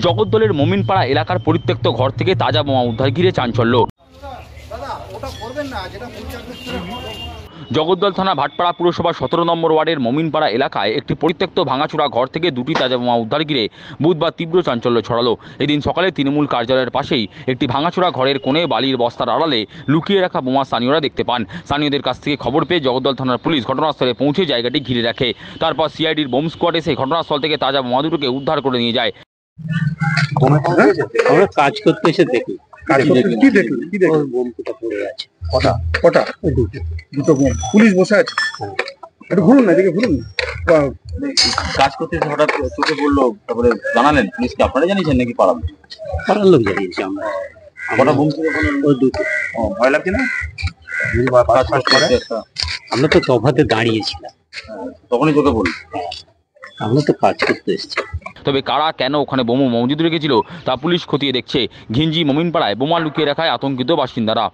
জগদ্দলের মোমিনপাড়া এলাকার পরিত্যক্ত ঘর থেকে তাজা বোমা উদ্ধার ঘিরে চাঞ্চল্য। জগদ্দল থানা ভাটপাড়া পুরসভা 17 নম্বর ওয়ার্ডের মোমিনপাড়া এলাকায় একটি পরিত্যক্ত ভাঙাচোরা ঘর থেকে দুটি তাজা বোমা উদ্ধার ঘিরে বুধবার তীব্র চাঞ্চল্য ছড়ালো। এদিন সকালে তৃণমূল কার্যালয়ের পাশেই একটি ভাঙাচোরা ঘরের কোণে বালির বস্তার আড়ালে লুকিয়ে রাখা বোমা স্থানীয়রা দেখতে পান। স্থানীয়দের কাছ থেকে খবর পেয়ে জগদ্দল থানার পুলিশ ঘটনাস্থলে পৌঁছে জায়গাটি ঘিরে রাখে। তারপর সিআইডির বোম স্কোয়াড এসে ঘটনাস্থল থেকে তাজা বোমা দুটোকে উদ্ধার করে নিয়ে যায়। আমরা কাজ করতে এসে দেখি দুটো বোম পুলিশ বসে আছে। একটু ঘুরুন না, এদিকে ঘুরুন। কাজ করতে এসে হঠাৎ চোখে পড়লো, তারপরে জানালেন পুলিশকে। আপনারা জানিয়েছেন নাকি পাড়ার লোক জানিয়েছি? আমরা কটা বোম থেকে দুটো। ভয় লাগছে না? আমরা তো তফাতে দাঁড়িয়েছিলাম, তখনই চোখে পড়ল। আমরা তো কাজ করতে এসেছি। তবে কারা কেন ওখানে বোমা মজুদ রেখেছিল তা পুলিশ খতিয়ে দেখছে। ঘিঞ্জি মোমিনপাড়ায় বোমা লুকিয়ে রাখায় আতঙ্কিত বাসিন্দারা।